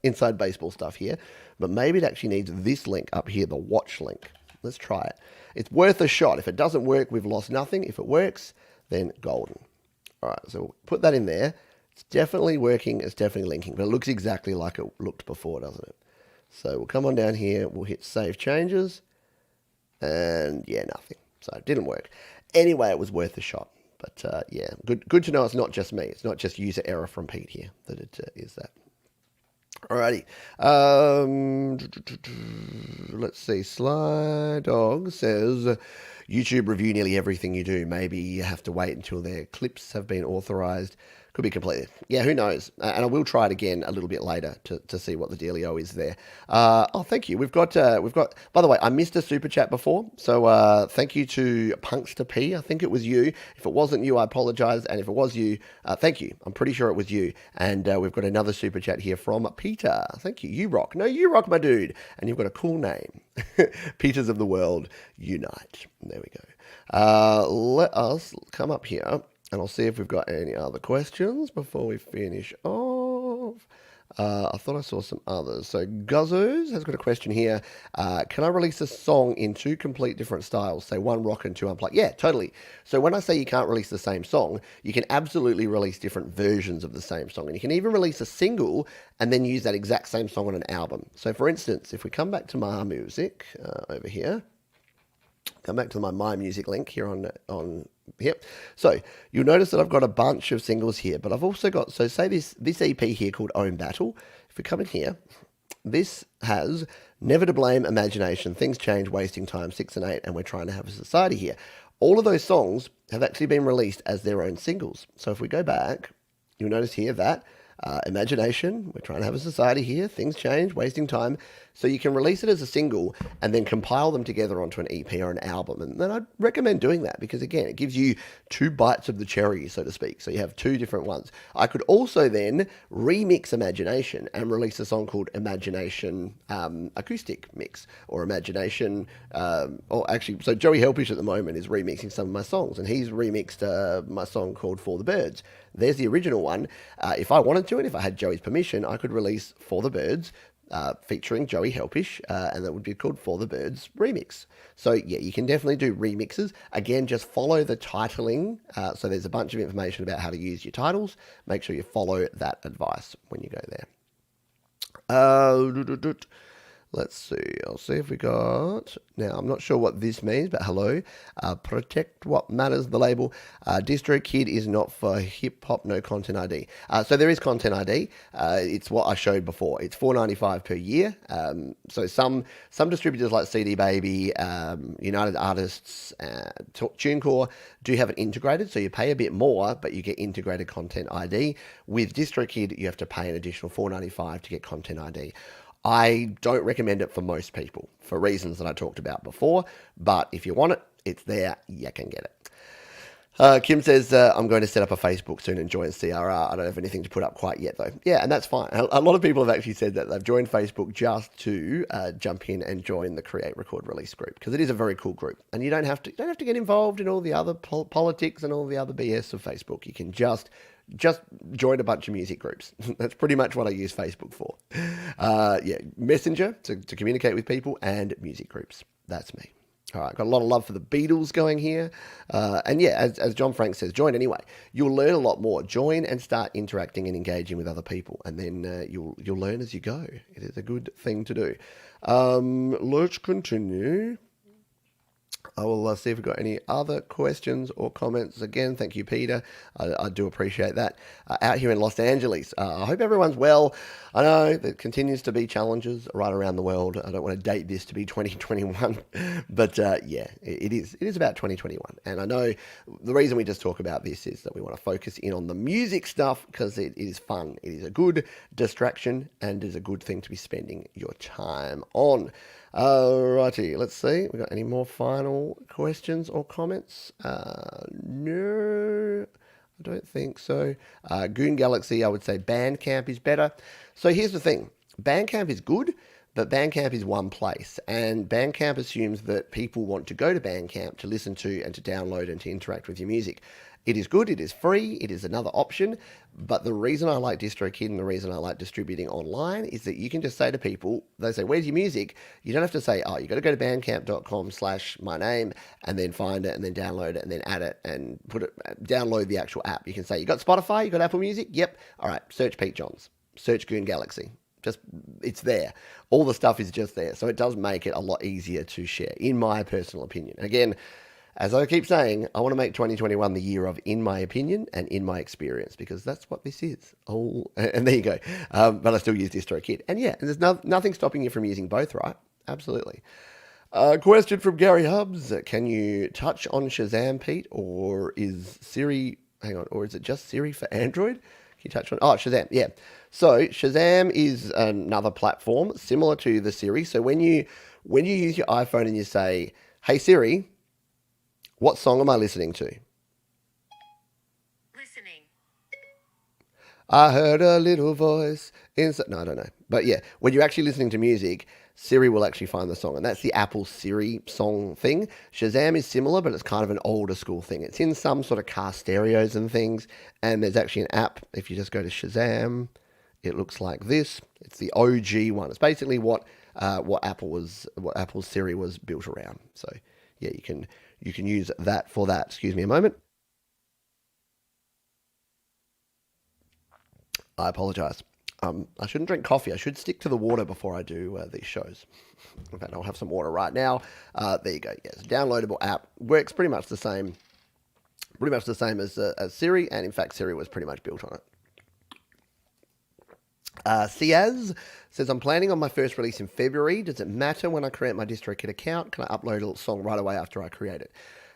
inside baseball stuff here, but maybe it actually needs this link up here, the watch link. Let's try it. It's worth a shot. If it doesn't work, we've lost nothing. If it works, then golden. All right, so we'll put that in there. It's definitely working. It's definitely linking, but it looks exactly like it looked before, doesn't it? So we'll come on down here. We'll hit Save Changes, and yeah, nothing. So it didn't work. Anyway, it was worth a shot. But yeah, good to know it's not just me. It's not just user error from Pete here that it is that. Alrighty. Let's see. Sly Dog says, YouTube review nearly everything you do. Maybe you have to wait until their clips have been authorized. Could be completed. Yeah, who knows? And I will try it again a little bit later to see what the dealio is there. Oh, thank you. We've got. By the way, I missed a super chat before, so thank you to Punkster P. I think it was you. If it wasn't you, I apologize. And if it was you, thank you. I'm pretty sure it was you. And we've got another super chat here from Peter. Thank you. You rock. No, you rock, my dude. And you've got a cool name. Peters of the world unite. There we go. Let us come up here. And I'll see if we've got any other questions before we finish off. I thought I saw some others. So Guzzos has got a question here. Can I release a song in two complete different styles? Say one rock and two unplugged. Yeah, totally. So when I say you can't release the same song, you can absolutely release different versions of the same song. And you can even release a single and then use that exact same song on an album. So for instance, if we come back to My Music over here, come back to my Music link here on here. So you'll notice that I've got a bunch of singles here, but I've also got, so say this EP here called Own Battle. If we come in here, this has Never to Blame, Imagination, Things Change, Wasting Time, 6 and 8, and We're Trying to Have a Society here. All of those songs have actually been released as their own singles. So if we go back, you'll notice here that Imagination. We're trying to have a society here. Things change, wasting time. So you can release it as a single and then compile them together onto an EP or an album. And then I'd recommend doing that because, again, it gives you two bites of the cherry, so to speak. So you have two different ones. I could also then remix Imagination and release a song called Imagination Acoustic Mix or Imagination. So Joey Helpish at the moment is remixing some of my songs, and he's remixed my song called For the Birds. There's the original one. If I wanted to, and if I had Joey's permission, I could release For the Birds featuring Joey Helpish, and that would be called For the Birds Remix. So yeah, you can definitely do remixes. Again, just follow the titling. So there's a bunch of information about how to use your titles. Make sure you follow that advice when you go there. Let's see. I'll see if we got... Now, I'm not sure what this means, but hello. Protect what matters, the label. DistroKid is not for hip-hop, no content ID. So there is content ID. It's what I showed before. It's $4.95 per year. So some distributors like CD Baby, United Artists, TuneCore do have it integrated. So you pay a bit more, but you get integrated content ID. With DistroKid, you have to pay an additional $4.95 to get content ID. I don't recommend it for most people for reasons that I talked about before, but if you want it, it's there, you can get it. Kim says, I'm going to set up a Facebook soon and join CRR. I don't have anything to put up quite yet, though. Yeah, and that's fine. A lot of people have actually said that they've joined Facebook just to jump in and join the Create, Record, Release group, because it is a very cool group. And you don't have to get involved in all the other politics and all the other BS of Facebook. You can just join a bunch of music groups. That's pretty much what I use Facebook for. Messenger to communicate with people, and music groups. That's me. All right, got a lot of love for the Beatles going here. And yeah, as John Frank says, join anyway. You'll learn a lot more. Join and start interacting and engaging with other people, and then you'll learn as you go. It is a good thing to do. Let's continue. I will see if we've got any other questions or comments. Again, thank you, Peter. I do appreciate that. Out here in Los Angeles, I hope everyone's well. I know there continues to be challenges right around the world. I don't want to date this to be 2021, but yeah, it is. It is about 2021. And I know the reason we just talk about this is that we want to focus in on the music stuff because it is fun. It is a good distraction and is a good thing to be spending your time on. Righty, let's see. We got any more final questions or comments? No, I don't think so. Goon Galaxy, I would say Bandcamp is better. So here's the thing. Bandcamp is good, but Bandcamp is one place. And Bandcamp assumes that people want to go to Bandcamp to listen to and to download and to interact with your music. It is good, it is free, it is another option, but the reason I like DistroKid and the reason I like distributing online is that you can just say to people, they say, where's your music? You don't have to say, oh, you got to go to bandcamp.com/my name and then find it and then download it and then add it and download the actual app. You can say, you got Spotify, you got Apple Music? Yep. All right, search Pete Johns, search Goon Galaxy. It's there. All the stuff is just there. So it does make it a lot easier to share, in my personal opinion. Again, as I keep saying, I want to make 2021 the year of in my opinion and in my experience, because that's what this is. Oh, and there you go. But I still use DistroKid. And yeah, and there's nothing stopping you from using both, right? Absolutely. Question from Gary Hubbs. Can you touch on Shazam, Pete? Or is it just Siri for Android? Can you touch on... Oh, Shazam, yeah. So Shazam is another platform similar to the Siri. So when you use your iPhone and you say, hey Siri, what song am I listening to? Listening. I heard a little voice inside... No, I don't know. But yeah, when you're actually listening to music, Siri will actually find the song. And that's the Apple Siri song thing. Shazam is similar, but it's kind of an older school thing. It's in some sort of car stereos and things. And there's actually an app. If you just go to Shazam, it looks like this. It's the OG one. It's basically what Apple's Siri was built around. So yeah, you can use that for that. Excuse me a moment. I apologize. I shouldn't drink coffee. I should stick to the water before I do these shows. In fact, I'll have some water right now. There you go. Yes, downloadable app. Works pretty much the same. Pretty much the same as Siri, and in fact, Siri was pretty much built on it. Ciaz says, I'm planning on my first release in February. Does it matter when I create my DistroKid account? Can I upload a song right away after I create it?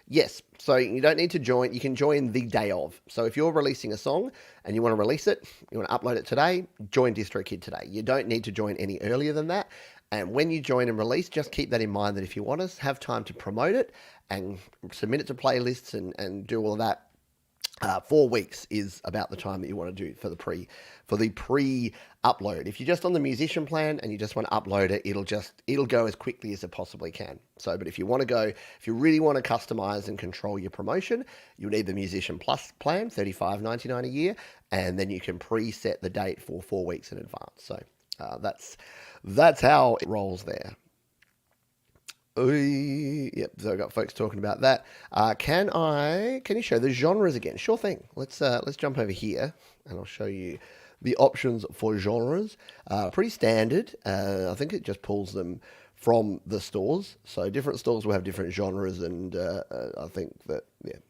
Yes, so you don't need to join. You can join the day of. So if you're releasing a song and you want to release it, you want to upload it today, join DistroKid today. You don't need to join any earlier than that. And when you join and release, just keep that in mind that if you want to have time to promote it and submit it to playlists and do all of that, 4 weeks is about the time that you want to do for the pre upload. If you're just on the musician plan and you just want to upload it, it'll go as quickly as it possibly can. So, but if you really want to customize and control your promotion, you'll need the musician plus plan, $35.99 a year, and then you can preset the date for 4 weeks in advance. So that's how it rolls there. Yep, so I've got folks talking about that. Can you show the genres again? Sure thing. Let's jump over here and I'll show you the options for genres. Pretty standard. I think it just pulls them from the stores. So different stores will have different genres, and I think that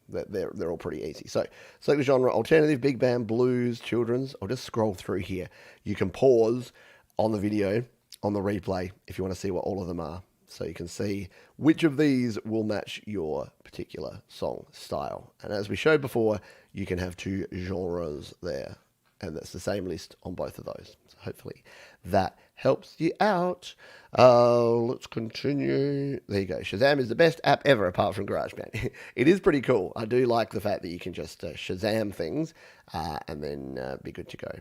they're all pretty easy. So select the genre: alternative, big band, blues, children's. I'll just scroll through here. You can pause on the video on the replay if you want to see what all of them are. So you can see which of these will match your particular song style. And as we showed before, you can have 2 genres there. And that's the same list on both of those. So hopefully that helps you out. Let's continue. There you go. Shazam is the best app ever apart from GarageBand. It is pretty cool. I do like the fact that you can just Shazam things and then be good to go.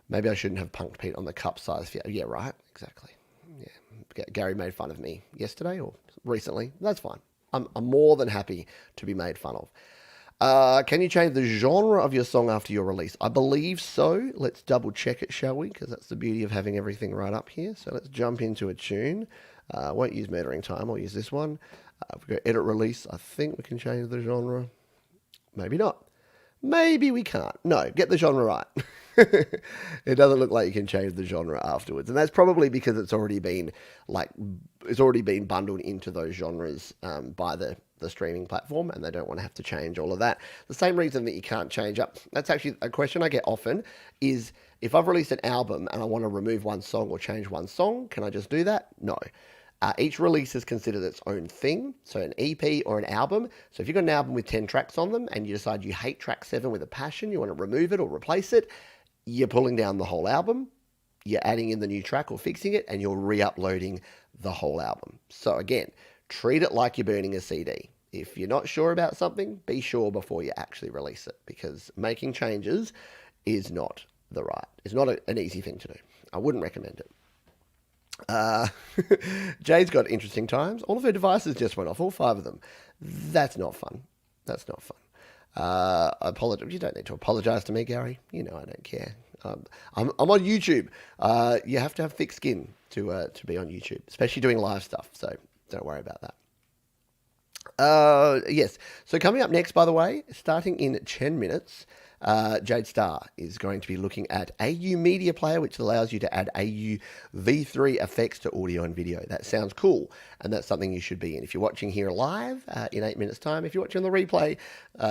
Maybe I shouldn't have punked Pete on the cup size. Yeah, right. Exactly. Yeah. Gary made fun of me yesterday or recently. That's fine. I'm more than happy to be made fun of. Can you change the genre of your song after your release? I believe so. Let's double check it, shall we? Because that's the beauty of having everything right up here. So let's jump into a tune. I won't use Murdering Time. I'll use this one. If we go edit release, I think we can change the genre. Maybe not. Maybe we can't. No, get the genre right. It doesn't look like you can change the genre afterwards. And that's probably because it's already been bundled into those genres by the streaming platform, and they don't want to have to change all of that. The same reason that you can't change up. That's actually a question I get often is, if I've released an album and I want to remove one song or change one song, can I just do that? No. Each release is considered its own thing, so an EP or an album. So if you've got an album with 10 tracks on them and you decide you hate track 7 with a passion, you want to remove it or replace it, you're pulling down the whole album, you're adding in the new track or fixing it, and you're re-uploading the whole album. So again, treat it like you're burning a CD. If you're not sure about something, be sure before you actually release it, because making changes is not it's not an easy thing to do. I wouldn't recommend it. Jade's got interesting times. All of her devices just went off, all 5 of them. That's not fun. That's not fun. I apologize. You don't need to apologize to me, Gary. You know I don't care. I'm on YouTube. You have to have thick skin to be on YouTube, especially doing live stuff. So don't worry about that. Yes. So coming up next, by the way, starting in 10 minutes, Jade Starr is going to be looking at AU Media Player, which allows you to add AU V3 effects to audio and video. That sounds cool, and that's something you should be in. If you're watching here live in 8 minutes' time, if you're watching on the replay,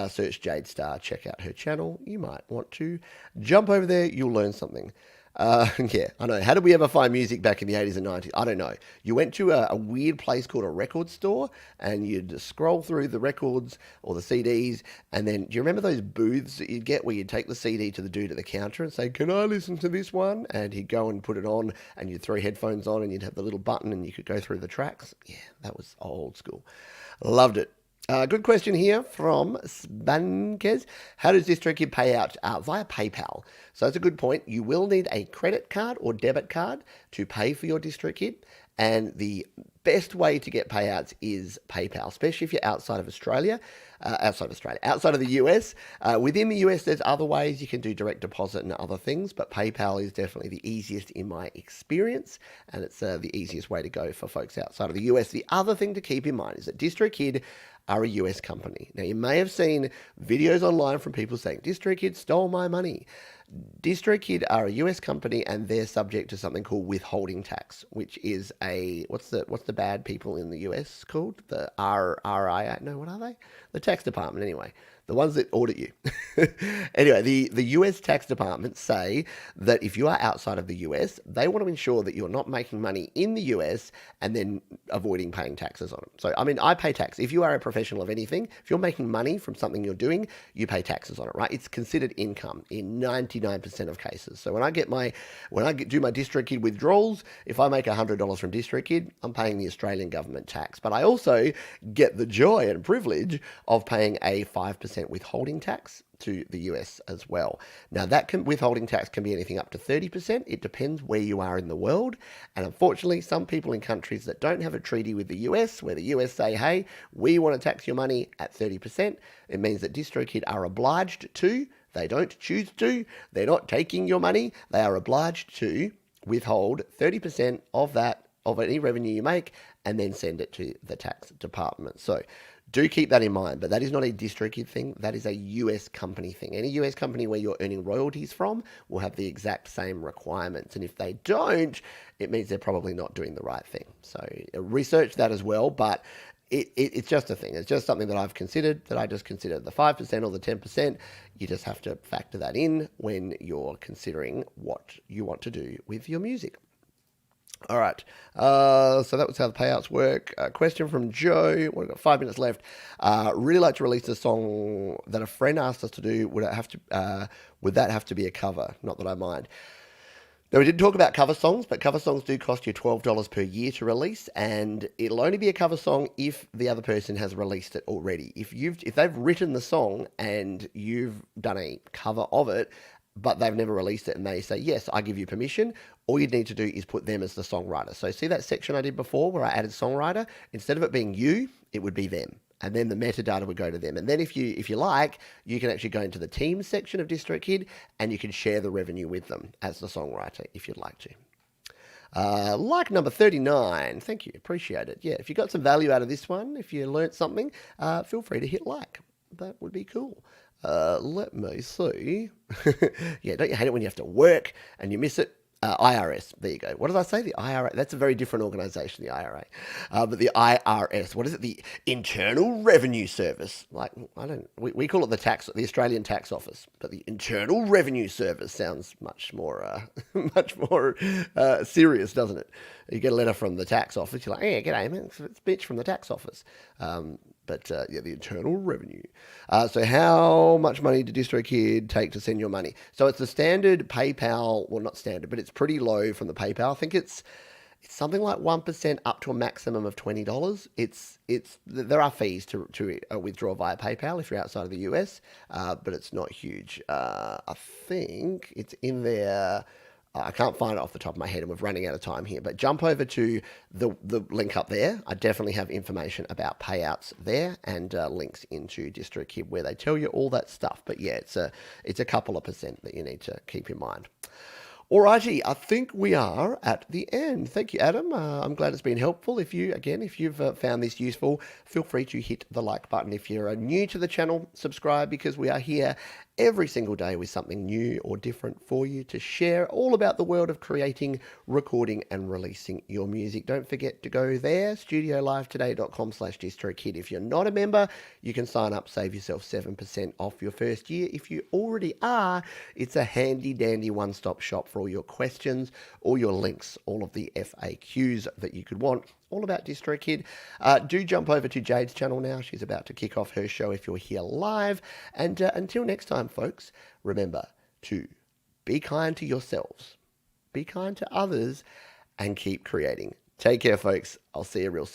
search Jade Starr, check out her channel. You might want to jump over there. You'll learn something. Yeah, I know. How did we ever find music back in the 80s and 90s? I don't know. You went to a weird place called a record store, and you'd scroll through the records or the CDs, and then, do you remember those booths that you'd get where you'd take the CD to the dude at the counter and say, can I listen to this one? And he'd go and put it on, and you'd throw headphones on, and you'd have the little button, and you could go through the tracks. Yeah, that was old school. Loved it. Good question here from Spankes. How does DistroKid pay out? Via PayPal. So that's a good point. You will need a credit card or debit card to pay for your DistroKid. And the best way to get payouts is PayPal, especially if you're outside of Australia. Outside of the US. Within the US, there's other ways you can do direct deposit and other things, but PayPal is definitely the easiest in my experience, and it's the easiest way to go for folks outside of the US. The other thing to keep in mind is that DistroKid are a US company. Now, you may have seen videos online from people saying, DistroKid stole my money. DistroKid are a US company, and they're subject to something called withholding tax, which is what's the bad people in the US called? The RI? No, what are they? The tax department, anyway. the ones that audit you. Anyway, the US tax departments say that if you are outside of the US, they want to ensure that you're not making money in the US and then avoiding paying taxes on it. So, I mean, I pay tax. If you are a professional of anything, if you're making money from something you're doing, you pay taxes on it, right? It's considered income in 99% of cases. So when I do my DistroKid withdrawals, if I make $100 from DistroKid, I'm paying the Australian government tax. But I also get the joy and privilege of paying a 5% withholding tax to the US as well. Now withholding tax can be anything up to 30%. It depends where you are in the world. And unfortunately, some people in countries that don't have a treaty with the US, where the US say, hey, we want to tax your money at 30%, it means that DistroKid are obliged to, they don't choose to, they're not taking your money, they are obliged to withhold 30% of any revenue you make and then send it to the tax department. So do keep that in mind, but that is not a DistroKid thing. That is a US company thing. Any US company where you're earning royalties from will have the exact same requirements. And if they don't, it means they're probably not doing the right thing. So research that as well, but it's just a thing. It's just something that I've considered, that I just consider the 5% or the 10%. You just have to factor that in when you're considering what you want to do with your music. All right, so that was how the payouts work. Question from Joe. We've got 5 minutes left. Really like to release a song that a friend asked us to do. Would that have to be a cover? Not that I mind. Now, we didn't talk about cover songs, but cover songs do cost you $12 per year to release, and it'll only be a cover song if the other person has released it already. If they've written the song and you've done a cover of it, but they've never released it and they say, yes, I give you permission, all you need to do is put them as the songwriter. So see that section I did before where I added songwriter? Instead of it being you, it would be them. And then the metadata would go to them. And then if you like, you can actually go into the teams section of DistroKid and you can share the revenue with them as the songwriter if you'd like to. Like number 39. Thank you. Appreciate it. Yeah, if you got some value out of this one, if you learnt something, feel free to hit like. That would be cool. Let me see. Yeah, don't you hate it when you have to work and you miss it? IRS. There you go. What did I say? The IRA. That's a very different organization, the IRA. But the IRS. What is it? The Internal Revenue Service. Like, we call it the Australian Tax Office. But the Internal Revenue Service sounds much more serious, doesn't it? You get a letter from the tax office. You're like, hey, g'day, man. It's Bitch from the tax office. Yeah, the Internal Revenue. So how much money did DistroKid take to send your money? So it's the standard PayPal, well, not standard, but it's pretty low from the PayPal. I think it's something like 1% up to a maximum of $20. There are fees to withdraw via PayPal if you're outside of the US, but it's not huge. I think it's in there. I can't find it off the top of my head and we're running out of time here, but jump over to the link up there. I definitely have information about payouts there and links into DistroKid where they tell you all that stuff. But yeah, it's a couple of percent that you need to keep in mind. Alrighty, I think we are at the end. Thank you, Adam. I'm glad it's been helpful. If you've found this useful, feel free to hit the like button. If you're new to the channel, subscribe because we are here every single day with something new or different for you to share all about the world of creating, recording and releasing your music. Don't forget to go there, studiolivetoday.com/DistroKid. If you're not a member, you can sign up, save yourself 7% off your first year. If you already are, it's a handy dandy one-stop shop for all your questions, all your links, all of the FAQs that you could want, all about DistroKid. Do jump over to Jade's channel now. She's about to kick off her show if you're here live. And until next time, folks, remember to be kind to yourselves, be kind to others, and keep creating. Take care, folks. I'll see you real soon.